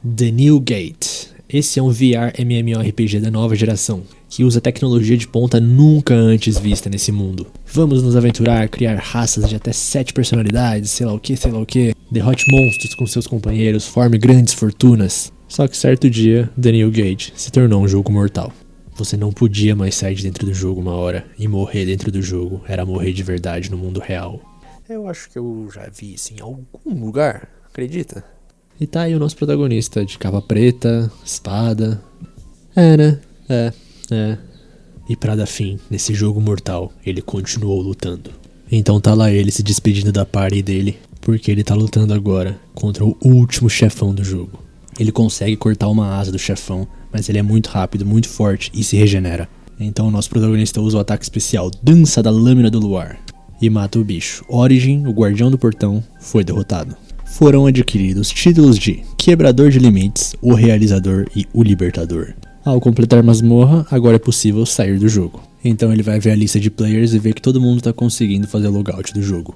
The New Gate. Esse é um VR MMORPG da nova geração, que usa tecnologia de ponta nunca antes vista nesse mundo. Vamos nos aventurar, criar raças de até 7 personalidades, sei lá o que, derrote monstros com seus companheiros, forme grandes fortunas. Só que certo dia, The New Gate se tornou um jogo mortal. Você não podia mais sair de dentro do jogo uma hora, e morrer dentro do jogo era morrer de verdade no mundo real. Eu acho que eu já vi isso em algum lugar, acredita? E tá aí o nosso protagonista, de capa preta, espada. E pra dar fim nesse jogo mortal, ele continuou lutando. Então tá lá ele se despedindo da party dele, porque ele tá lutando agora contra o último chefão do jogo. Ele consegue cortar uma asa do chefão, mas ele é muito rápido, muito forte e se regenera. Então o nosso protagonista usa o ataque especial Dança da Lâmina do Luar e mata o bicho. Origin, o guardião do portão, foi derrotado. Foram adquiridos títulos de Quebrador de Limites, o Realizador e o Libertador. Ao completar masmorra, agora é possível sair do jogo. Então ele vai ver a lista de players e ver que todo mundo está conseguindo fazer logout do jogo.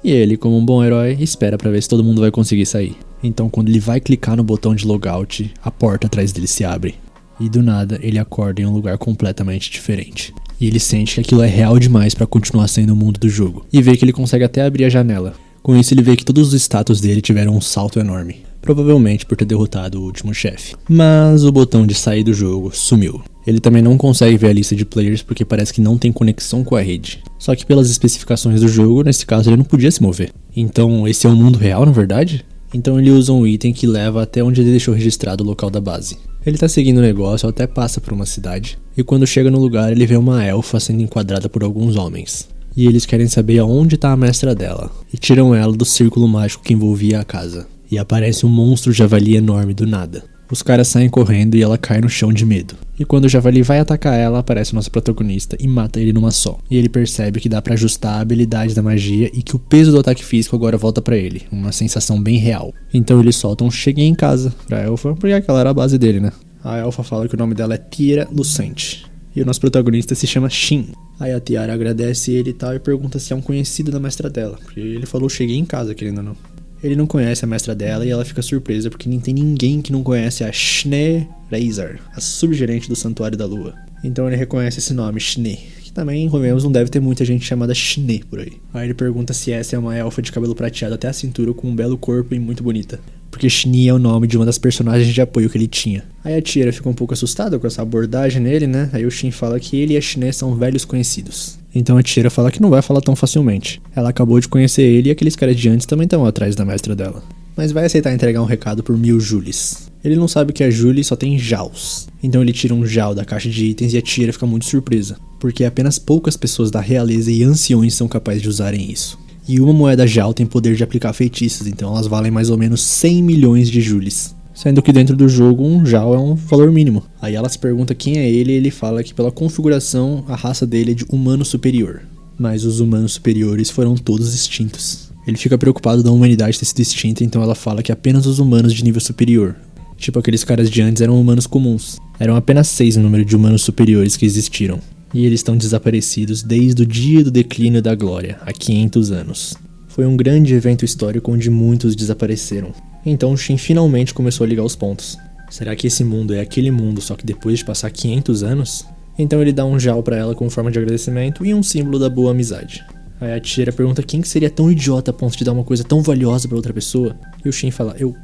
E ele, como um bom herói, espera para ver se todo mundo vai conseguir sair. Então quando ele vai clicar no botão de logout, a porta atrás dele se abre. E do nada, ele acorda em um lugar completamente diferente. E ele sente que aquilo é real demais para continuar sendo o mundo do jogo. E vê que ele consegue até abrir a janela. Com isso ele vê que todos os status dele tiveram um salto enorme, provavelmente por ter derrotado o último chefe. Mas o botão de sair do jogo sumiu. Ele também não consegue ver a lista de players porque parece que não tem conexão com a rede. Só que pelas especificações do jogo, nesse caso ele não podia se mover. Então esse é um mundo real, na verdade? Então ele usa um item que leva até onde ele deixou registrado o local da base. Ele tá seguindo o negócio, até passa por uma cidade, e quando chega no lugar ele vê uma elfa sendo enquadrada por alguns homens. E eles querem saber aonde tá a mestra dela, e tiram ela do círculo mágico que envolvia a casa. E aparece um monstro javali enorme do nada. Os caras saem correndo e ela cai no chão de medo. E quando o javali vai atacar ela, aparece o nosso protagonista e mata ele numa só. E ele percebe que dá pra ajustar a habilidade da magia e que o peso do ataque físico agora volta pra ele. Uma sensação bem real. Então ele solta um cheguei em casa pra elfa, porque aquela era a base dele, né? A elfa fala que o nome dela é Tiara Lucente. E o nosso protagonista se chama Shin. Aí a Tiara agradece ele e tal e pergunta se é um conhecido da mestra dela. Porque ele falou cheguei em casa, querendo ou não. Ele não conhece a mestra dela e ela fica surpresa porque não tem ninguém que não conhece a Schnee Reizar, a subgerente do Santuário da Lua. Então ele reconhece esse nome, Schnee, que também, convenhamos, não deve ter muita gente chamada Schnee por aí. Aí ele pergunta se essa é uma elfa de cabelo prateado até a cintura com um belo corpo e muito bonita. Porque Schnee é o nome de uma das personagens de apoio que ele tinha. Aí a Tiara fica um pouco assustada com essa abordagem nele, né? Aí o Shin fala que ele e a Schnee são velhos conhecidos. Então a Tiara fala que não vai falar tão facilmente. Ela acabou de conhecer ele e aqueles caras de antes também estão atrás da mestra dela. Mas vai aceitar entregar um recado por 1000 Julis. Ele não sabe que a Julie só tem Jaws. Então ele tira um Jal da caixa de itens e a Tiara fica muito surpresa. Porque apenas poucas pessoas da realeza e anciões são capazes de usarem isso. E uma moeda Jal tem poder de aplicar feitiços, então elas valem mais ou menos 100 milhões de Julis. Sendo que dentro do jogo um Jal é um valor mínimo. Aí ela se pergunta quem é ele e ele fala que pela configuração a raça dele é de humano superior. Mas os humanos superiores foram todos extintos. Ele fica preocupado da humanidade ter sido extinta, então ela fala que apenas os humanos de nível superior. Tipo aqueles caras de antes eram humanos comuns. Eram apenas 6 o número de humanos superiores que existiram. E eles estão desaparecidos desde o dia do declínio da glória, há 500 anos. Foi um grande evento histórico onde muitos desapareceram. Então Shin finalmente começou a ligar os pontos. Será que esse mundo é aquele mundo só que depois de passar 500 anos? Então ele dá um Jal pra ela como forma de agradecimento e um símbolo da boa amizade. Aí a Tiara pergunta quem que seria tão idiota a ponto de dar uma coisa tão valiosa pra outra pessoa? E o Shin fala, eu.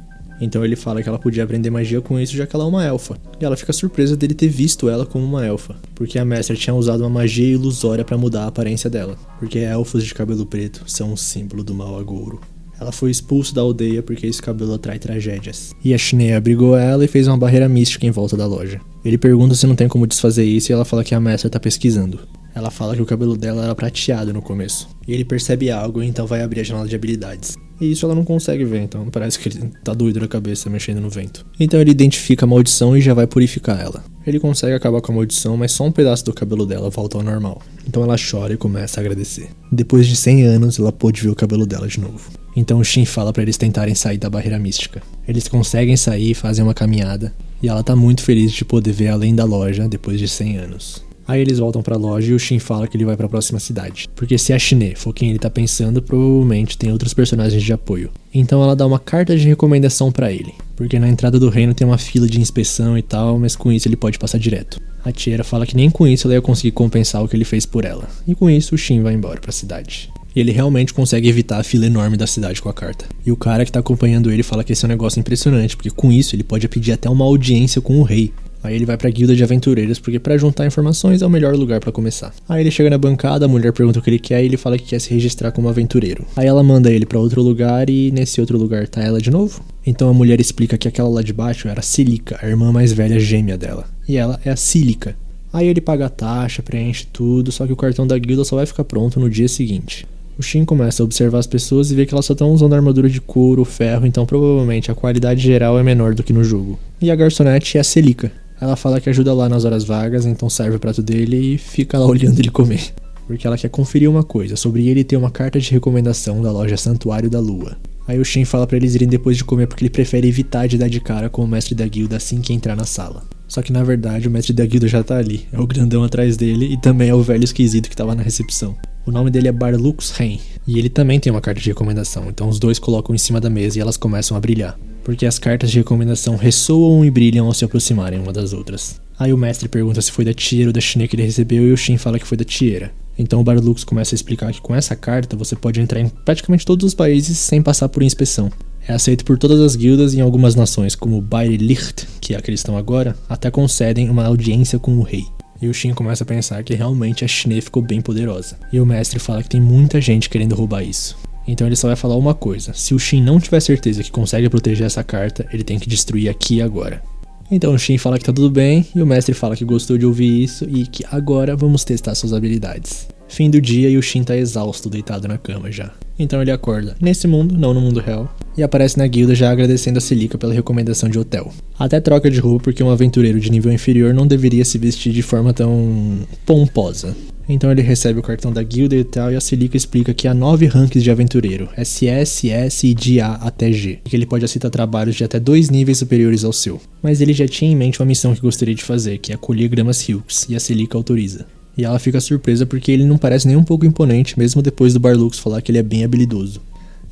Então ele fala que ela podia aprender magia com isso já que ela é uma elfa. E ela fica surpresa dele ter visto ela como uma elfa. Porque a mestra tinha usado uma magia ilusória pra mudar a aparência dela. Porque elfos de cabelo preto são um símbolo do mau agouro. Ela foi expulsa da aldeia porque esse cabelo atrai tragédias. E a Schnee abrigou ela e fez uma barreira mística em volta da loja. Ele pergunta se não tem como desfazer isso e ela fala que a mestra tá pesquisando. Ela fala que o cabelo dela era prateado no começo. E ele percebe algo e então vai abrir a janela de habilidades. E isso ela não consegue ver, então parece que ele tá doido na cabeça mexendo no vento. Então ele identifica a maldição e já vai purificar ela. Ele consegue acabar com a maldição, mas só um pedaço do cabelo dela volta ao normal. Então ela chora e começa a agradecer. Depois de 100 anos, ela pôde ver o cabelo dela de novo. Então o Shin fala pra eles tentarem sair da barreira mística. Eles conseguem sair e fazem uma caminhada. E ela tá muito feliz de poder ver além da loja depois de 100 anos. Aí eles voltam pra loja e o Shin fala que ele vai pra próxima cidade. Porque se a Shine for quem ele tá pensando, provavelmente tem outros personagens de apoio. Então ela dá uma carta de recomendação pra ele. Porque na entrada do reino tem uma fila de inspeção e tal, mas com isso ele pode passar direto. A Tiera fala que nem com isso ela ia conseguir compensar o que ele fez por ela. E com isso o Shin vai embora pra cidade. E ele realmente consegue evitar a fila enorme da cidade com a carta. E o cara que tá acompanhando ele fala que esse é um negócio impressionante, porque com isso ele pode pedir até uma audiência com o rei. Aí ele vai pra guilda de aventureiros, porque pra juntar informações é o melhor lugar pra começar. Aí ele chega na bancada, a mulher pergunta o que ele quer e ele fala que quer se registrar como aventureiro. Aí ela manda ele pra outro lugar e nesse outro lugar tá ela de novo. Então a mulher explica que aquela lá de baixo era a Cílica, a irmã mais velha gêmea dela. E ela é a Cílica. Aí ele paga a taxa, preenche tudo, só que o cartão da guilda só vai ficar pronto no dia seguinte. O Shin começa a observar as pessoas e vê que elas só estão usando armadura de couro, ferro, então provavelmente a qualidade geral é menor do que no jogo. E a garçonete é a Cílica. Ela fala que ajuda lá nas horas vagas, então serve o prato dele e fica lá olhando ele comer. Porque ela quer conferir uma coisa, sobre ele ter uma carta de recomendação da loja Santuário da Lua. Aí o Shin fala pra eles irem depois de comer porque ele prefere evitar de dar de cara com o mestre da guilda assim que entrar na sala. Só que na verdade o mestre da guilda já tá ali, é o grandão atrás dele e também é o velho esquisito que tava na recepção. O nome dele é Barlux Ren, e ele também tem uma carta de recomendação, então os dois colocam em cima da mesa e elas começam a brilhar. Porque as cartas de recomendação ressoam e brilham ao se aproximarem uma das outras. Aí o mestre pergunta se foi da Tiera ou da Shine que ele recebeu e o Shin fala que foi da Tiera. Então o Barlux começa a explicar que com essa carta você pode entrar em praticamente todos os países sem passar por inspeção. É aceito por todas as guildas e em algumas nações, como Bairlicht, que é a que eles estão agora, até concedem uma audiência com o rei. E o Shin começa a pensar que realmente a Shine ficou bem poderosa. E o mestre fala que tem muita gente querendo roubar isso. Então ele só vai falar uma coisa, se o Shin não tiver certeza que consegue proteger essa carta, ele tem que destruir aqui e agora. Então o Shin fala que tá tudo bem, e o mestre fala que gostou de ouvir isso e que agora vamos testar suas habilidades. Fim do dia e o Shin tá exausto, deitado na cama já. Então ele acorda, nesse mundo, não no mundo real, e aparece na guilda já agradecendo a Cílica pela recomendação de hotel. Até troca de roupa porque um aventureiro de nível inferior não deveria se vestir de forma tão pomposa. Então ele recebe o cartão da guilda e tal, e a Cílica explica que há 9 ranks de aventureiro, SS, S e de A até G, e que ele pode aceitar trabalhos de até 2 níveis superiores ao seu. Mas ele já tinha em mente uma missão que gostaria de fazer, que é colher gramas Hilks, e a Cílica autoriza. E ela fica surpresa porque ele não parece nem um pouco imponente, mesmo depois do Barlux falar que ele é bem habilidoso.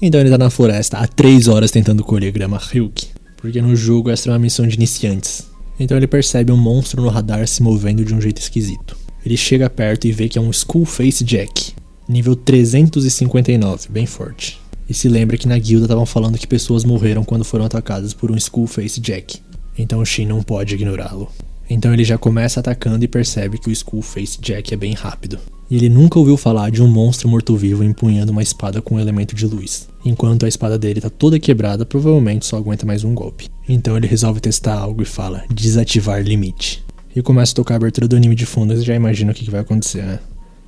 Então ele tá na floresta há 3 horas tentando colher grama Hilk, porque no jogo essa é uma missão de iniciantes. Então ele percebe um monstro no radar se movendo de um jeito esquisito. Ele chega perto e vê que é um Skullface Jack, nível 359, bem forte. E se lembra que na guilda estavam falando que pessoas morreram quando foram atacadas por um Skullface Jack. Então o Shin não pode ignorá-lo. Então ele já começa atacando e percebe que o Skullface Jack é bem rápido. E ele nunca ouviu falar de um monstro morto-vivo empunhando uma espada com um elemento de luz. Enquanto a espada dele tá toda quebrada, provavelmente só aguenta mais um golpe. Então ele resolve testar algo e fala, desativar limite. E começa a tocar a abertura do anime de fundo, e já imagina o que vai acontecer, né?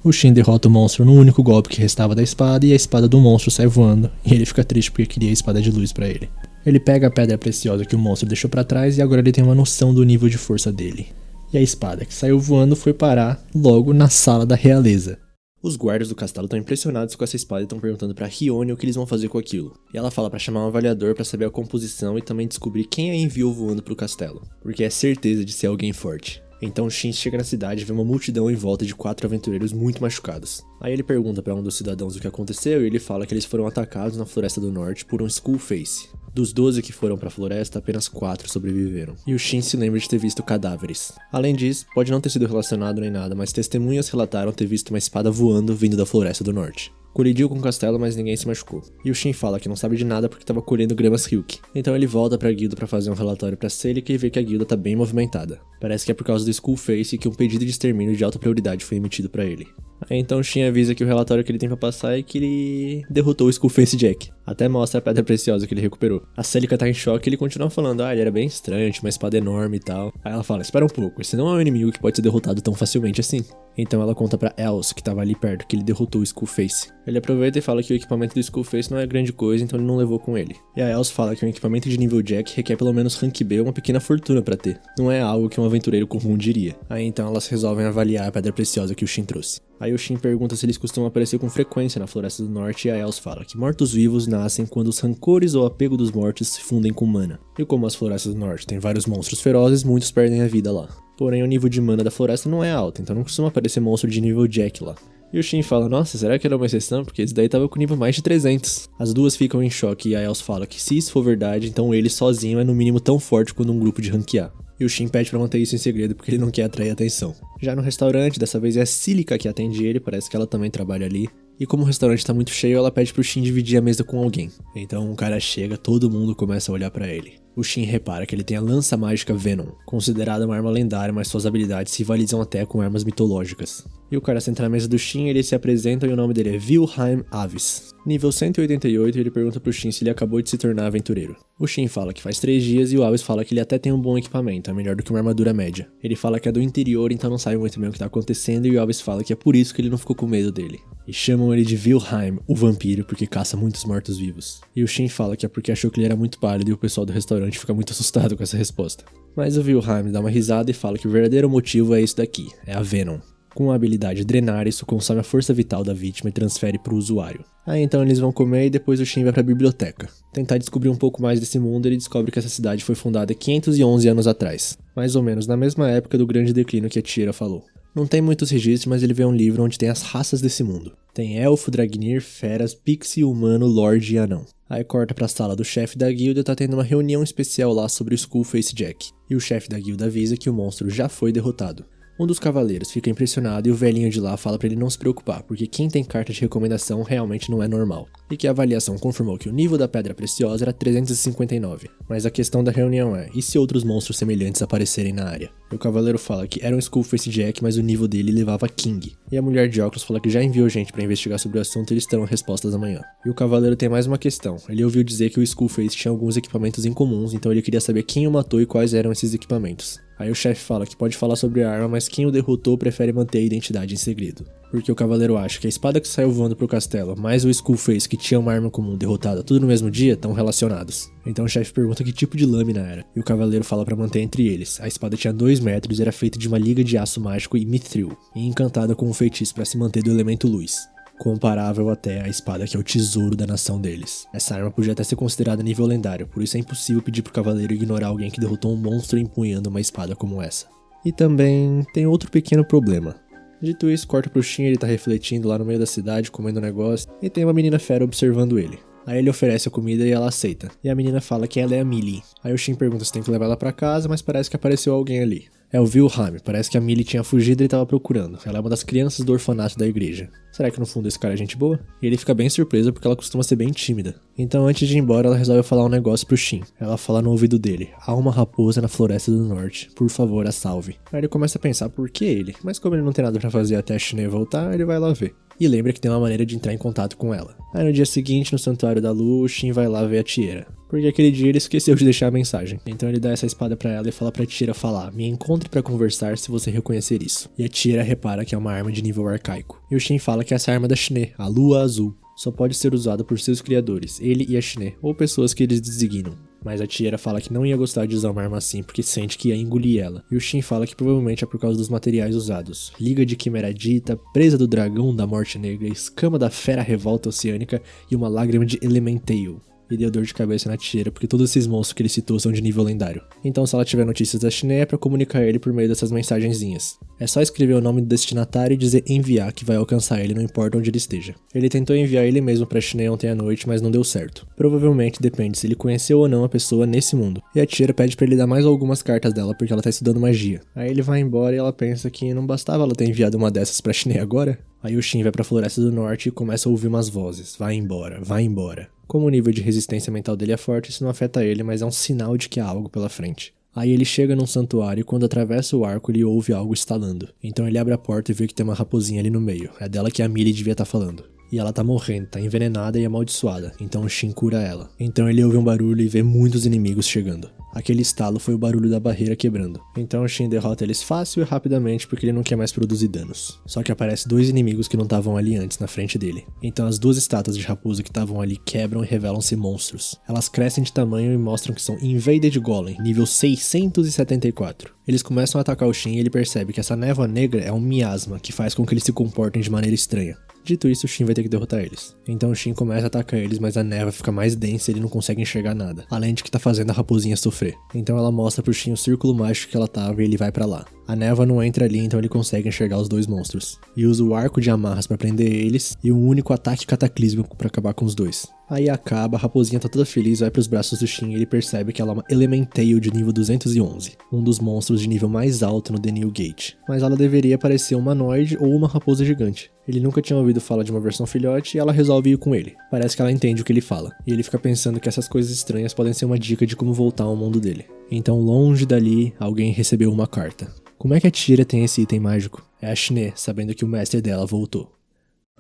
O Shin derrota o monstro no único golpe que restava da espada e a espada do monstro sai voando. E ele fica triste porque queria a espada de luz pra ele. Ele pega a pedra preciosa que o monstro deixou pra trás e agora ele tem uma noção do nível de força dele. E a espada que saiu voando foi parar logo na sala da realeza. Os guardas do castelo estão impressionados com essa espada e estão perguntando pra Rione o que eles vão fazer com aquilo. E ela fala pra chamar um avaliador pra saber a composição e também descobrir quem a enviou voando pro castelo, porque é certeza de ser alguém forte. Então Shin chega na cidade e vê uma multidão em volta de 4 aventureiros muito machucados. Aí ele pergunta pra um dos cidadãos o que aconteceu e ele fala que eles foram atacados na Floresta do Norte por um Skullface. Dos 12 que foram pra floresta, apenas 4 sobreviveram. E o Shin se lembra de ter visto cadáveres. Além disso, pode não ter sido relacionado nem nada, mas testemunhas relataram ter visto uma espada voando vindo da Floresta do Norte. Colidiu com o castelo, mas ninguém se machucou. E o Shin fala que não sabe de nada porque estava colhendo gramas Hilk. Então ele volta pra guilda pra fazer um relatório pra Cílica e vê que a guilda tá bem movimentada. Parece que é por causa do Skullface que um pedido de extermínio de alta prioridade foi emitido pra ele. Aí então o Shin avisa que o relatório que ele tem pra passar é que ele derrotou o Skullface Jack. Até mostra a pedra preciosa que ele recuperou. A Cílica tá em choque e ele continua falando, ele era bem estranho, tinha uma espada enorme e tal. Aí ela fala, espera um pouco, esse não é um inimigo que pode ser derrotado tão facilmente assim. Então ela conta pra Els, que tava ali perto, que ele derrotou o Skullface. Ele aproveita e fala que o equipamento do Skullface não é grande coisa, então ele não levou com ele. E a Els fala que um equipamento de nível Jack requer pelo menos rank B uma pequena fortuna pra ter. Não é algo que um aventureiro comum diria. Aí então elas resolvem avaliar a pedra preciosa que o Shin trouxe. Aí o Shin pergunta se eles costumam aparecer com frequência na Floresta do Norte e a Els fala que mortos-vivos nascem quando os rancores ou apego dos mortos se fundem com mana. E como as florestas do norte têm vários monstros ferozes, muitos perdem a vida lá. Porém, o nível de mana da floresta não é alto, então não costuma aparecer monstro de nível Jack lá. E o Shin fala, nossa, será que era uma exceção? Porque esse daí tava com nível mais de 300. As duas ficam em choque e a Els fala que se isso for verdade, então ele sozinho é no mínimo tão forte quanto um grupo de ranquear. E o Shin pede pra manter isso em segredo porque ele não quer atrair atenção. Já no restaurante, dessa vez é a Silica que atende ele, parece que ela também trabalha ali. E como o restaurante tá muito cheio, ela pede pro Shin dividir a mesa com alguém. Então um cara chega, todo mundo começa a olhar pra ele. O Shin repara que ele tem a lança mágica Venom, considerada uma arma lendária, mas suas habilidades rivalizam até com armas mitológicas. E o cara senta na mesa do Shin, ele se apresenta e o nome dele é Wilhelm Avis. Nível 188, ele pergunta pro Shin se ele acabou de se tornar aventureiro. O Shin fala que faz 3 dias e o Avis fala que ele até tem um bom equipamento, é melhor do que uma armadura média. Ele fala que é do interior, então não sabe muito bem o que tá acontecendo, e o Avis fala que é por isso que ele não ficou com medo dele. E chamam ele de Wilhelm, o vampiro, porque caça muitos mortos-vivos. E o Shin fala que é porque achou que ele era muito pálido e o pessoal do restaurante fica muito assustado com essa resposta. Mas o Wilhelm dá uma risada e fala que o verdadeiro motivo é isso daqui, é a Venom. Com a habilidade drenar, isso consome a força vital da vítima e transfere pro usuário. Aí então eles vão comer e depois o Shin vai pra biblioteca. Tentar descobrir um pouco mais desse mundo, ele descobre que essa cidade foi fundada 511 anos atrás. Mais ou menos na mesma época do grande declínio que a Tira falou. Não tem muitos registros, mas ele vê um livro onde tem as raças desse mundo. Tem elfo, dragnir, feras, pixie, humano, lorde e anão. Aí corta pra sala do chefe da guilda e tá tendo uma reunião especial lá sobre o Skullface Jack. E o chefe da guilda avisa que o monstro já foi derrotado. Um dos cavaleiros fica impressionado e o velhinho de lá fala pra ele não se preocupar, porque quem tem carta de recomendação realmente não é normal. E que a avaliação confirmou que o nível da pedra preciosa era 359. Mas a questão da reunião é, e se outros monstros semelhantes aparecerem na área? E o cavaleiro fala que era um Skullface Jack, mas o nível dele levava King. E a mulher de óculos fala que já enviou gente pra investigar sobre o assunto e eles terão respostas amanhã. E o cavaleiro tem mais uma questão, ele ouviu dizer que o Skullface tinha alguns equipamentos incomuns, então ele queria saber quem o matou e quais eram esses equipamentos. Aí o chefe fala que pode falar sobre a arma, mas quem o derrotou prefere manter a identidade em segredo. Porque o cavaleiro acha que a espada que saiu voando pro castelo, mais o Skullface que tinha uma arma comum derrotada tudo no mesmo dia, estão relacionados. Então o chefe pergunta que tipo de lâmina era, e o cavaleiro fala pra manter entre eles. A espada tinha 2 metros e era feita de uma liga de aço mágico e mithril, e encantada com um feitiço para se manter do elemento luz. Comparável até à espada que é o tesouro da nação deles. Essa arma podia até ser considerada nível lendário, por isso é impossível pedir pro cavaleiro ignorar alguém que derrotou um monstro empunhando uma espada como essa. E também tem outro pequeno problema. Dito isso, corta pro Shin, ele tá refletindo lá no meio da cidade, comendo um negócio, e tem uma menina fera observando ele. Aí ele oferece a comida e ela aceita. E a menina fala que ela é a Millie. Aí o Shin pergunta se tem que levar ela pra casa, mas parece que apareceu alguém ali. É o Wilhelm, parece que a Millie tinha fugido e ele tava procurando. Ela é uma das crianças do orfanato da igreja. Será que no fundo esse cara é gente boa? E ele fica bem surpreso porque ela costuma ser bem tímida. Então antes de ir embora ela resolve falar um negócio pro Shin. Ela fala no ouvido dele, há uma raposa na floresta do norte, por favor a salve. Aí ele começa a pensar por que ele, mas como ele não tem nada pra fazer até a Shine voltar, ele vai lá ver. E lembra que tem uma maneira de entrar em contato com ela. Aí no dia seguinte, no Santuário da Lua, o Shin vai lá ver a Tira. Porque aquele dia ele esqueceu de deixar a mensagem. Então ele dá essa espada pra ela e fala pra Tira falar, me encontre pra conversar se você reconhecer isso. E a Tira repara que é uma arma de nível arcaico. E o Shin fala que essa arma é da Shine, a Lua Azul. Só pode ser usada por seus criadores, ele e a Shine, ou pessoas que eles designam. Mas a Tira fala que não ia gostar de usar uma arma assim porque sente que ia engolir ela. E o Shin fala que provavelmente é por causa dos materiais usados. Liga de Quimeradita, presa do dragão da morte negra, escama da fera revolta oceânica e uma lágrima de Elementeio. E deu dor de cabeça na Tira porque todos esses monstros que ele citou são de nível lendário. Então se ela tiver notícias da Shine é pra comunicar ele por meio dessas mensagenzinhas. É só escrever o nome do destinatário e dizer enviar que vai alcançar ele, não importa onde ele esteja. Ele tentou enviar ele mesmo pra Shine ontem à noite, mas não deu certo. Provavelmente depende se ele conheceu ou não a pessoa nesse mundo. E a Tira pede pra ele dar mais algumas cartas dela porque ela tá estudando magia. Aí ele vai embora e ela pensa que não bastava ela ter enviado uma dessas pra Shine agora. Aí o Shin vai pra Floresta do Norte e começa a ouvir umas vozes. Vai embora, vai embora. Como o nível de resistência mental dele é forte, isso não afeta ele, mas é um sinal de que há algo pela frente. Aí ele chega num santuário e quando atravessa o arco ele ouve algo estalando. Então ele abre a porta e vê que tem uma raposinha ali no meio. É dela que a Millie devia estar falando. E ela tá morrendo, tá envenenada e amaldiçoada. Então o Shin cura ela. Então ele ouve um barulho e vê muitos inimigos chegando. Aquele estalo foi o barulho da barreira quebrando. Então o Shin derrota eles fácil e rapidamente porque ele não quer mais produzir danos. Só que aparecem 2 inimigos que não estavam ali antes na frente dele. Então as 2 estátuas de raposa que estavam ali quebram e revelam-se monstros. Elas crescem de tamanho e mostram que são Invaded Golem, nível 674. Eles começam a atacar o Shin e ele percebe que essa névoa negra é um miasma que faz com que eles se comportem de maneira estranha. Dito isso, o Shin vai ter que derrotar eles. Então o Shin começa a atacar eles, mas a névoa fica mais densa e ele não consegue enxergar nada, além de que tá fazendo a raposinha sofrer. Então ela mostra pro Shin o círculo mágico que ela tava e ele vai pra lá. A névoa não entra ali, então ele consegue enxergar os dois monstros. E usa o arco de amarras pra prender eles e um único ataque cataclísmico pra acabar com os dois. Aí acaba, a raposinha tá toda feliz, vai pros braços do Shin e ele percebe que ela é uma Elementail de nível 211, um dos monstros de nível mais alto no The New Gate. Mas ela deveria parecer um humanoide ou uma raposa gigante. Ele nunca tinha ouvido falar de uma versão filhote e ela resolve ir com ele. Parece que ela entende o que ele fala, e ele fica pensando que essas coisas estranhas podem ser uma dica de como voltar ao mundo dele. Então, longe dali, alguém recebeu uma carta. Como é que a Tira tem esse item mágico? É a Shine, sabendo que o mestre dela voltou.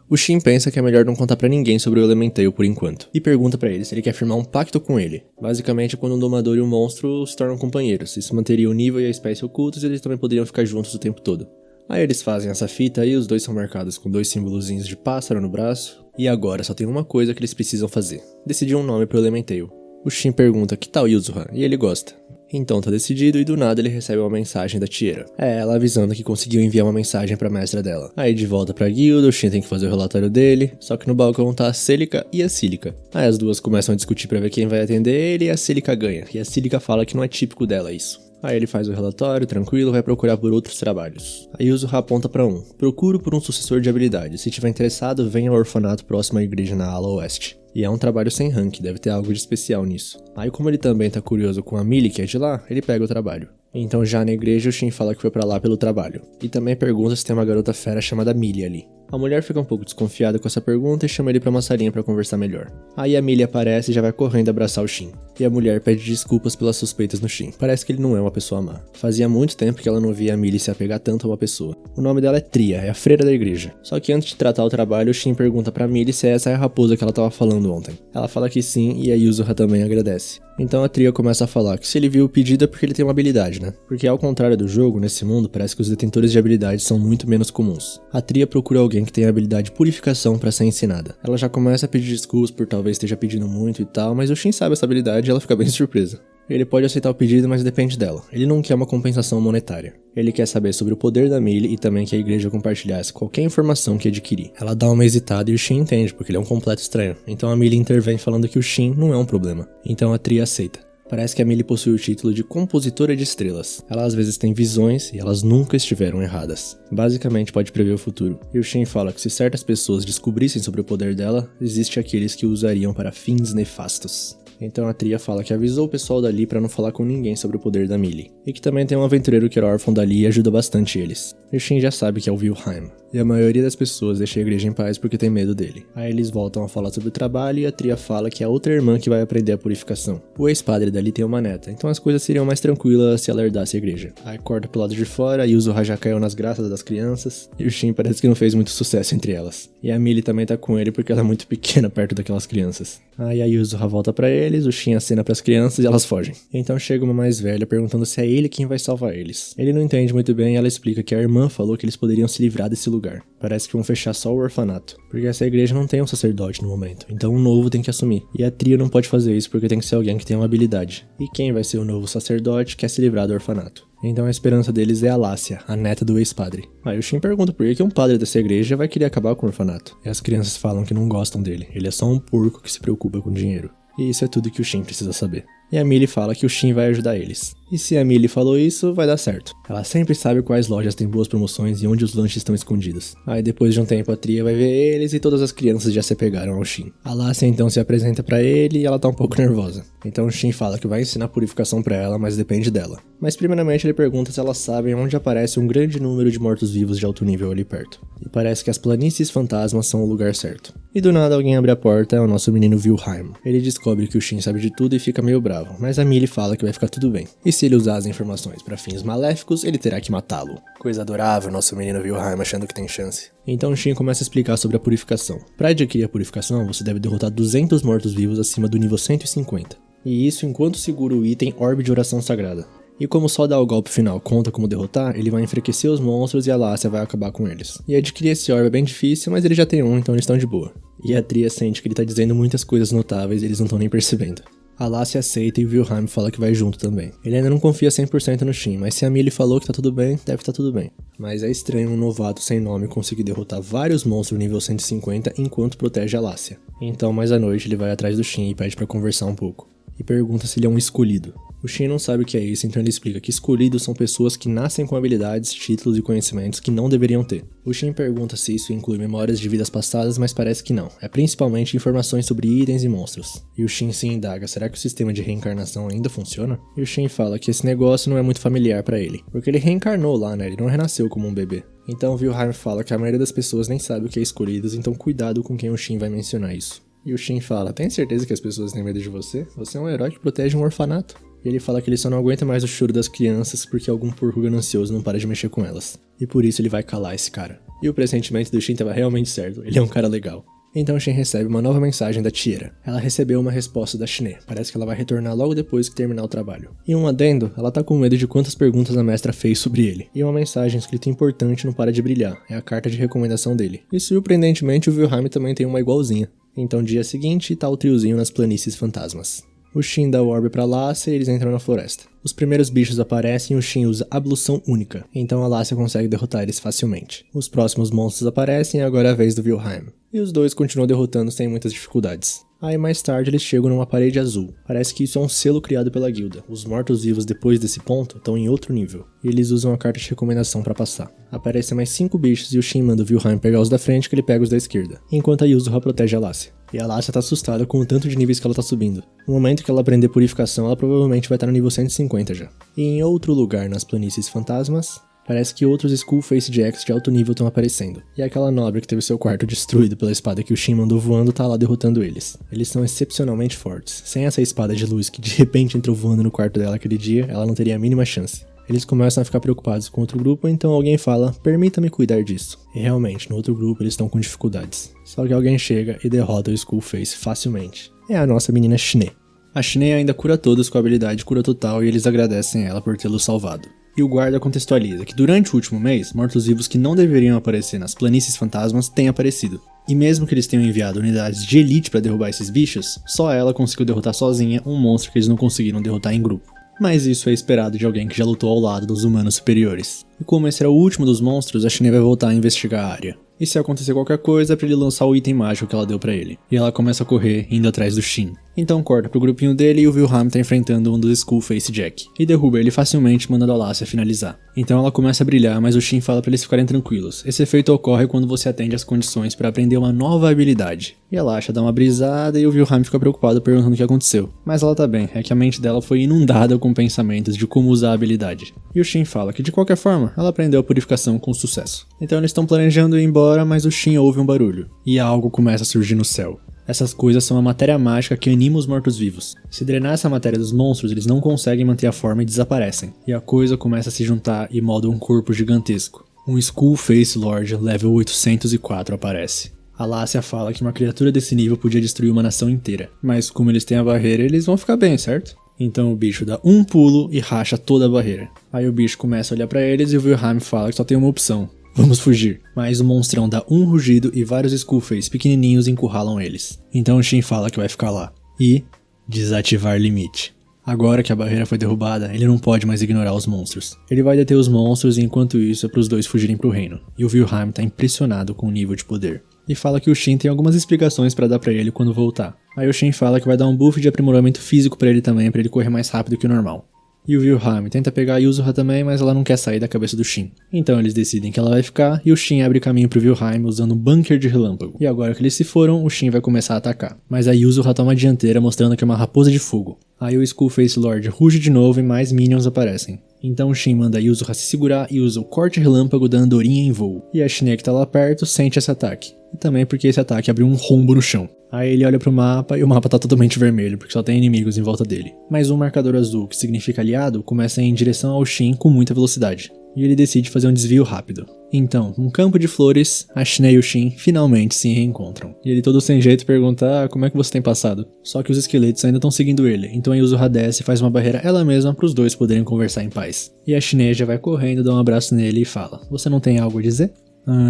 O Shin pensa que é melhor não contar pra ninguém sobre o Elementail por enquanto, e pergunta pra ele se ele quer firmar um pacto com ele. Basicamente, quando um domador e um monstro se tornam companheiros, isso manteria o nível e a espécie ocultos e eles também poderiam ficar juntos o tempo todo. Aí eles fazem essa fita e os dois são marcados com 2 símbolozinhos de pássaro no braço, e agora só tem uma coisa que eles precisam fazer: decidir um nome pro Elementail. O Shin pergunta que tal Yuzuha, e ele gosta. Então tá decidido e do nada ele recebe uma mensagem da Tira. É ela avisando que conseguiu enviar uma mensagem pra mestra dela. Aí de volta pra guilda, o Shin tem que fazer o relatório dele, só que no balcão tá a Celica e a Silica. Aí as duas começam a discutir pra ver quem vai atender ele e a Celica ganha, e a Silica fala que não é típico dela isso. Aí ele faz o relatório, tranquilo, vai procurar por outros trabalhos. Aí Yuzuha aponta pra um: procuro por um sucessor de habilidade, se tiver interessado venha ao orfanato próximo à igreja na ala oeste. E é um trabalho sem rank, deve ter algo de especial nisso. Aí como ele também tá curioso com a Millie, que é de lá, ele pega o trabalho. Então já na igreja o Shin fala que foi pra lá pelo trabalho. E também pergunta se tem uma garota fera chamada Millie ali. A mulher fica um pouco desconfiada com essa pergunta e chama ele pra uma salinha pra conversar melhor. Aí a Millie aparece e já vai correndo abraçar o Shin. E a mulher pede desculpas pelas suspeitas no Shin. Parece que ele não é uma pessoa má. Fazia muito tempo que ela não via a Millie se apegar tanto a uma pessoa. O nome dela é Tria, é a freira da igreja. Só que antes de tratar o trabalho, o Shin pergunta pra Millie se essa é a raposa que ela tava falando ontem. Ela fala que sim e a Yuzuha também agradece. Então a Tria começa a falar que se ele viu o pedido é porque ele tem uma habilidade, né? Porque ao contrário do jogo, nesse mundo, parece que os detentores de habilidades são muito menos comuns. A Tria procura alguém que tem a habilidade Purificação pra ser ensinada. Ela já começa a pedir desculpas por talvez esteja pedindo muito e tal, mas o Shin sabe essa habilidade e ela fica bem surpresa. Ele pode aceitar o pedido, mas depende dela. Ele não quer uma compensação monetária. Ele quer saber sobre o poder da Millie e também que a igreja compartilhasse qualquer informação que adquirir. Ela dá uma hesitada e o Shin entende, porque ele é um completo estranho. Então a Millie intervém falando que o Shin não é um problema. Então a Tria aceita. Parece que a Millie possui o título de Compositora de Estrelas. Ela às vezes tem visões e elas nunca estiveram erradas. Basicamente pode prever o futuro. E o Shin fala que se certas pessoas descobrissem sobre o poder dela, existe aqueles que o usariam para fins nefastos. Então a Tria fala que avisou o pessoal dali pra não falar com ninguém sobre o poder da Millie. E que também tem um aventureiro que era órfão dali e ajuda bastante eles. E o Shin já sabe que é o Wilhelm. E a maioria das pessoas deixa a igreja em paz porque tem medo dele. Aí eles voltam a falar sobre o trabalho e a Tria fala que é a outra irmã que vai aprender a purificação. O ex-padre dali tem uma neta, então as coisas seriam mais tranquilas se ela herdasse a igreja. Aí corta pro lado de fora, Yuzuha já caiu nas graças das crianças, e o Shin parece que não fez muito sucesso entre elas. E a Millie também tá com ele porque ela é muito pequena perto daquelas crianças. Aí a Yuzuha volta pra eles, o Shin acena pras crianças e elas fogem. Então chega uma mais velha perguntando se é ele quem vai salvar eles. Ele não entende muito bem e ela explica que a irmã falou que eles poderiam se livrar desse lugar. Parece que vão fechar só o orfanato, porque essa igreja não tem um sacerdote no momento, então um novo tem que assumir. E a Tria não pode fazer isso porque tem que ser alguém que tenha uma habilidade. E quem vai ser o novo sacerdote quer se livrar do orfanato. Então a esperança deles é a Lácia, a neta do ex-padre. Aí o Shin pergunta por que um padre dessa igreja vai querer acabar com o orfanato. E as crianças falam que não gostam dele, ele é só um porco que se preocupa com dinheiro. E isso é tudo que o Shin precisa saber. E a Millie fala que o Shin vai ajudar eles. E se a Millie falou isso, vai dar certo. Ela sempre sabe quais lojas têm boas promoções e onde os lanches estão escondidos. Aí depois de um tempo a Tria vai ver eles e todas as crianças já se apegaram ao Shin. A Lácia então se apresenta pra ele e ela tá um pouco nervosa. Então o Shin fala que vai ensinar purificação pra ela, mas depende dela. Mas primeiramente ele pergunta se elas sabem onde aparece um grande número de mortos-vivos de alto nível ali perto. E parece que as planícies fantasmas são o lugar certo. E do nada alguém abre a porta, é o nosso menino Wilhelm. Ele descobre que o Shin sabe de tudo e fica meio bravo, mas a Millie fala que vai ficar tudo bem. E se ele usar as informações para fins maléficos, ele terá que matá-lo. Coisa adorável, nosso menino Wilhelm achando que tem chance. Então o Shin começa a explicar sobre a purificação. Para adquirir a purificação, você deve derrotar 200 mortos-vivos acima do nível 150. E isso enquanto segura o item Orbe de Oração Sagrada. E como só dar o golpe final conta como derrotar, ele vai enfraquecer os monstros e a Lácia vai acabar com eles. E adquirir esse orbe é bem difícil, mas ele já tem um, então eles estão de boa. E a Tria sente que ele tá dizendo muitas coisas notáveis e eles não estão nem percebendo. A Lassie aceita e o Wilhelm fala que vai junto também. Ele ainda não confia 100% no Shin, mas se a Millie falou que tá tudo bem, deve tá tudo bem. Mas é estranho um novato sem nome conseguir derrotar vários monstros nível 150 enquanto protege a Lassie. Então mais à noite ele vai atrás do Shin e pede pra conversar um pouco. E pergunta se ele é um escolhido. O Shin não sabe o que é isso, então ele explica que escolhidos são pessoas que nascem com habilidades, títulos e conhecimentos que não deveriam ter. O Shin pergunta se isso inclui memórias de vidas passadas, mas parece que não. É principalmente informações sobre itens e monstros. E o Shin se indaga, será que o sistema de reencarnação ainda funciona? E o Shin fala que esse negócio não é muito familiar pra ele, porque ele reencarnou lá, né? Ele não renasceu como um bebê. Então o Wilhelm fala que a maioria das pessoas nem sabe o que é escolhidos, então cuidado com quem o Shin vai mencionar isso. E o Shin fala, tem certeza que as pessoas têm medo de você? Você é um herói que protege um orfanato. E ele fala que ele só não aguenta mais o choro das crianças porque algum porco ganancioso não para de mexer com elas. E por isso ele vai calar esse cara. E o pressentimento do Shin tava realmente certo, ele é um cara legal. Então Shin recebe uma nova mensagem da Tiera. Ela recebeu uma resposta da Shine, parece que ela vai retornar logo depois que terminar o trabalho. E um adendo, ela tá com medo de quantas perguntas a mestra fez sobre ele. E uma mensagem escrita importante não para de brilhar, é a carta de recomendação dele. E surpreendentemente o Wilhelm também tem uma igualzinha. Então dia seguinte tá o triozinho nas planícies fantasmas. O Shin dá o orbe pra Lassie e eles entram na floresta. Os primeiros bichos aparecem e o Shin usa ablução única, então a Lassie consegue derrotar eles facilmente. Os próximos monstros aparecem e agora é a vez do Wilhelm. E os dois continuam derrotando sem muitas dificuldades. Aí mais tarde eles chegam numa parede azul. Parece que isso é um selo criado pela guilda. Os mortos-vivos depois desse ponto estão em outro nível. E eles usam a carta de recomendação pra passar. Aparecem mais 5 bichos e o Shin manda o Wilhelm pegar os da frente que ele pega os da esquerda. Enquanto a Yuzuha protege a Lassie. E a Lassie tá assustada com o tanto de níveis que ela tá subindo. No momento que ela aprender purificação, ela provavelmente vai estar no nível 150 já. E em outro lugar nas planícies fantasmas, parece que outros Skullface GX de alto nível estão aparecendo. E aquela nobre que teve seu quarto destruído pela espada que o Shin mandou voando tá lá derrotando eles. Eles são excepcionalmente fortes. Sem essa espada de luz que de repente entrou voando no quarto dela aquele dia, ela não teria a mínima chance. Eles começam a ficar preocupados com outro grupo, então alguém fala, permita-me cuidar disso. E realmente, no outro grupo eles estão com dificuldades. Só que alguém chega e derrota o Skullface facilmente. É a nossa menina Shine. A Shine ainda cura todos com a habilidade cura total e eles agradecem ela por tê-los salvado. E o guarda contextualiza que durante o último mês, mortos-vivos que não deveriam aparecer nas planícies fantasmas têm aparecido. E mesmo que eles tenham enviado unidades de elite para derrubar esses bichos, só ela conseguiu derrotar sozinha um monstro que eles não conseguiram derrotar em grupo. Mas isso é esperado de alguém que já lutou ao lado dos humanos superiores. E como esse era o último dos monstros, a Shine vai voltar a investigar a área. E se acontecer qualquer coisa, é pra ele lançar o item mágico que ela deu pra ele. E ela começa a correr, indo atrás do Shin. Então corta pro grupinho dele e o Wilhelm tá enfrentando um dos Skullface Jack. E derruba ele facilmente, mandando a Lassie finalizar. Então ela começa a brilhar, mas o Shin fala pra eles ficarem tranquilos. Esse efeito ocorre quando você atende às condições pra aprender uma nova habilidade. E a Lassie dá uma brisada e o Wilhelm fica preocupado perguntando o que aconteceu. Mas ela tá bem, é que a mente dela foi inundada com pensamentos de como usar a habilidade. E o Shin fala que de qualquer forma, ela aprendeu a purificação com sucesso. Então eles estão planejando ir embora, mas o Shin ouve um barulho. E algo começa a surgir no céu. Essas coisas são a matéria mágica que anima os mortos-vivos. Se drenar essa matéria dos monstros, eles não conseguem manter a forma e desaparecem. E a coisa começa a se juntar e molda um corpo gigantesco. Um Skullface Lord level 804 aparece. A Lassie fala que uma criatura desse nível podia destruir uma nação inteira. Mas como eles têm a barreira, eles vão ficar bem, certo? Então o bicho dá um pulo e racha toda a barreira. Aí o bicho começa a olhar pra eles e o Wilhelm fala que só tem uma opção. Vamos fugir. Mas o monstrão dá um rugido e vários Skullface pequenininhos encurralam eles. Então o Shin fala que vai ficar lá. E desativar limite. Agora que a barreira foi derrubada, ele não pode mais ignorar os monstros. Ele vai deter os monstros e enquanto isso é pros dois fugirem pro reino. E o Wilhelm tá impressionado com o nível de poder. E fala que o Shin tem algumas explicações pra dar pra ele quando voltar. Aí o Shin fala que vai dar um buff de aprimoramento físico pra ele também, pra ele correr mais rápido que o normal. E o Wilhelm tenta pegar a Yuzuha também, mas ela não quer sair da cabeça do Shin. Então eles decidem que ela vai ficar, e o Shin abre caminho pro Wilhelm usando um bunker de relâmpago. E agora que eles se foram, o Shin vai começar a atacar. Mas a Yuzuha toma a dianteira, mostrando que é uma raposa de fogo. Aí o Skullface Lord ruge de novo e mais minions aparecem. Então o Shin manda a Yuzuha se segurar e usa o corte relâmpago da andorinha em voo. E a Shine que tá lá perto sente esse ataque. E também porque esse ataque abriu um rombo no chão. Aí ele olha pro mapa e o mapa tá totalmente vermelho, porque só tem inimigos em volta dele. Mas um marcador azul, que significa aliado, começa a ir em direção ao Shin com muita velocidade. E ele decide fazer um desvio rápido. Então, num campo de flores, a Shine e o Shin finalmente se reencontram. E ele todo sem jeito pergunta, como é que você tem passado? Só que os esqueletos ainda estão seguindo ele, então a Yuzuha desce e faz uma barreira ela mesma pros dois poderem conversar em paz. E a Shine já vai correndo, dá um abraço nele e fala, você não tem algo a dizer?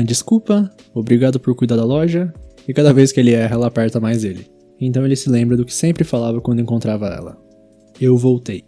Desculpa, obrigado por cuidar da loja. E cada vez que ele erra, ela aperta mais ele. Então ele se lembra do que sempre falava quando encontrava ela. Eu voltei.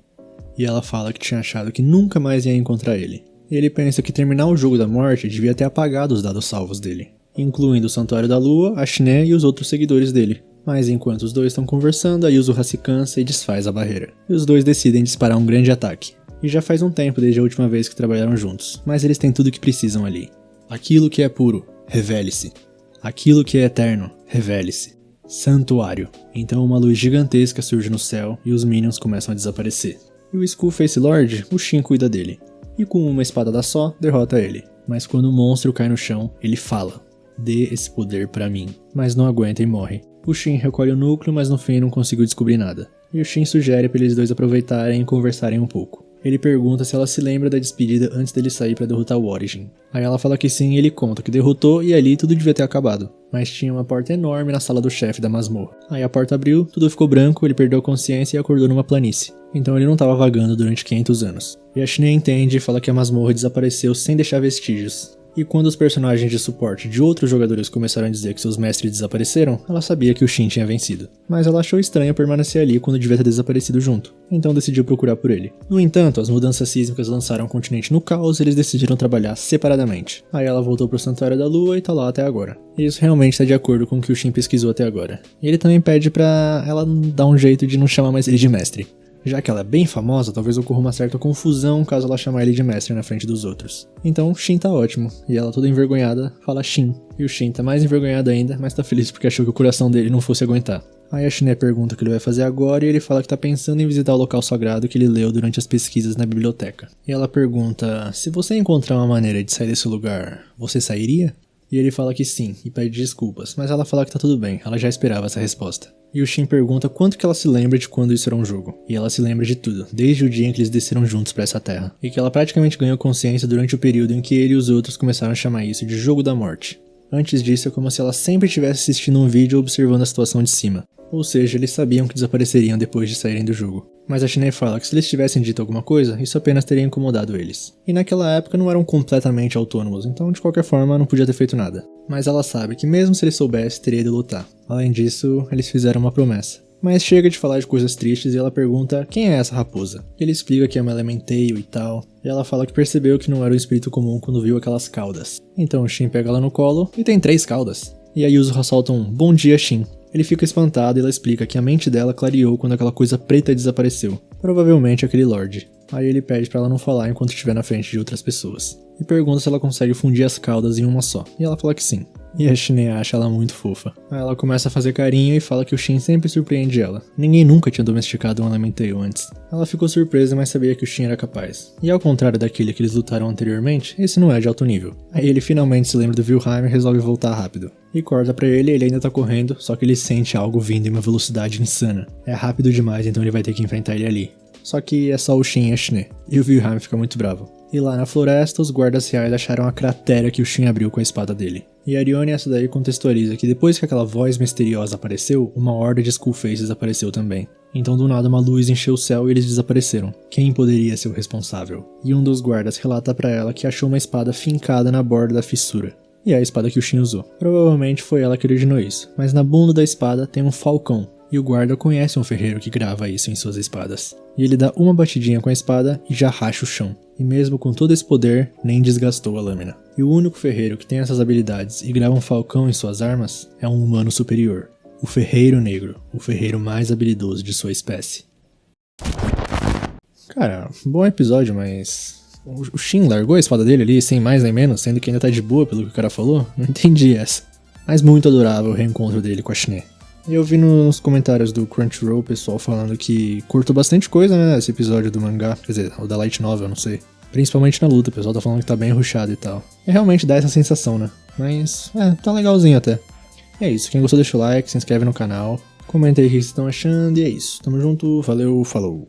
E ela fala que tinha achado que nunca mais ia encontrar ele. E ele pensa que terminar o jogo da morte devia ter apagado os dados salvos dele, incluindo o Santuário da Lua, a Shine e os outros seguidores dele. Mas enquanto os dois estão conversando, a Yuzuha se cansa e desfaz a barreira. E os dois decidem disparar um grande ataque. E já faz um tempo desde a última vez que trabalharam juntos, mas eles têm tudo o que precisam ali. Aquilo que é puro, revele-se. Aquilo que é eterno, revele-se. Santuário. Então uma luz gigantesca surge no céu e os minions começam a desaparecer. E o Skullface Lord, o Shin cuida dele. E com uma espada da só, derrota ele. Mas quando o monstro cai no chão, ele fala: "Dê esse poder pra mim." Mas não aguenta e morre. O Shin recolhe o núcleo, mas no fim não conseguiu descobrir nada. E o Shin sugere para eles dois aproveitarem e conversarem um pouco. Ele pergunta se ela se lembra da despedida antes dele sair para derrotar o Origin. Aí ela fala que sim e ele conta que derrotou e ali tudo devia ter acabado. Mas tinha uma porta enorme na sala do chefe da masmorra. Aí a porta abriu, tudo ficou branco, ele perdeu a consciência e acordou numa planície. Então ele não estava vagando durante 500 anos. E a Shine entende e fala que a masmorra desapareceu sem deixar vestígios. E quando os personagens de suporte de outros jogadores começaram a dizer que seus mestres desapareceram, ela sabia que o Shin tinha vencido. Mas ela achou estranho permanecer ali quando devia ter desaparecido junto, então decidiu procurar por ele. No entanto, as mudanças sísmicas lançaram o continente no caos e eles decidiram trabalhar separadamente. Aí ela voltou pro Santuário da Lua e tá lá até agora. E isso realmente está de acordo com o que o Shin pesquisou até agora. E ele também pede pra ela dar um jeito de não chamar mais ele de mestre. Já que ela é bem famosa, talvez ocorra uma certa confusão caso ela chamar ele de mestre na frente dos outros. Então, Shin tá ótimo, e ela toda envergonhada fala Shin. E o Shin tá mais envergonhado ainda, mas tá feliz porque achou que o coração dele não fosse aguentar. Aí a Shine pergunta o que ele vai fazer agora e ele fala que tá pensando em visitar o local sagrado que ele leu durante as pesquisas na biblioteca. E ela pergunta: se você encontrar uma maneira de sair desse lugar, você sairia? E ele fala que sim, e pede desculpas, mas ela fala que tá tudo bem, ela já esperava essa resposta. E o Shin pergunta quanto que ela se lembra de quando isso era um jogo. E ela se lembra de tudo, desde o dia em que eles desceram juntos pra essa terra. E que ela praticamente ganhou consciência durante o período em que ele e os outros começaram a chamar isso de Jogo da Morte. Antes disso é como se ela sempre estivesse assistindo um vídeo observando a situação de cima. Ou seja, eles sabiam que desapareceriam depois de saírem do jogo. Mas a Shine fala que se eles tivessem dito alguma coisa, isso apenas teria incomodado eles. E naquela época não eram completamente autônomos, então de qualquer forma não podia ter feito nada. Mas ela sabe que mesmo se ele soubesse, teria de lutar. Além disso, eles fizeram uma promessa. Mas chega de falar de coisas tristes e ela pergunta quem é essa raposa. Ele explica que é uma Elementeio e tal, e ela fala que percebeu que não era um espírito comum quando viu aquelas caudas. Então o Shin pega ela no colo e tem 3 caudas. E a Yuzuha solta um "Bom dia, Shin". Ele fica espantado e ela explica que a mente dela clareou quando aquela coisa preta desapareceu. Provavelmente aquele Lorde. Aí ele pede pra ela não falar enquanto estiver na frente de outras pessoas. E pergunta se ela consegue fundir as caudas em uma só. E ela fala que sim. E a Shine acha ela muito fofa. Aí ela começa a fazer carinho e fala que o Shin sempre surpreende ela. Ninguém nunca tinha domesticado um Elementeio antes. Ela ficou surpresa, mas sabia que o Shin era capaz. E ao contrário daquele que eles lutaram anteriormente, esse não é de alto nível. Aí ele finalmente se lembra do Wilhelm e resolve voltar rápido. E corta pra ele ainda tá correndo, só que ele sente algo vindo em uma velocidade insana. É rápido demais, então ele vai ter que enfrentar ele ali. Só que é só o Shin e a Shine. E o Wilhelm fica muito bravo. E lá na floresta, os guardas reais acharam a cratera que o Shin abriu com a espada dele. E a Arione essa daí contextualiza que depois que aquela voz misteriosa apareceu, uma horda de Skullfaces apareceu também. Então do nada uma luz encheu o céu e eles desapareceram. Quem poderia ser o responsável? E um dos guardas relata pra ela que achou uma espada fincada na borda da fissura. E é a espada que o Shin usou. Provavelmente foi ela que originou isso. Mas na bunda da espada tem um falcão. E o guarda conhece um ferreiro que grava isso em suas espadas. E ele dá uma batidinha com a espada e já racha o chão. E mesmo com todo esse poder, nem desgastou a lâmina. E o único ferreiro que tem essas habilidades e grava um falcão em suas armas é um humano superior. O Ferreiro Negro, o ferreiro mais habilidoso de sua espécie. Cara, bom episódio, mas... O Shin largou a espada dele ali sem mais nem menos, sendo que ainda tá de boa pelo que o cara falou? Não entendi essa. Mas muito adorável o reencontro dele com a Shine. E eu vi nos comentários do Crunchyroll o pessoal falando que curtou bastante coisa, né, esse episódio do mangá, quer dizer, o da Light Novel, não sei. Principalmente na luta, o pessoal tá falando que tá bem rushado e tal. E realmente dá essa sensação, né, mas, tá legalzinho até. É isso, quem gostou deixa o like, se inscreve no canal, comenta aí o que vocês estão achando e é isso. Tamo junto, valeu, falou.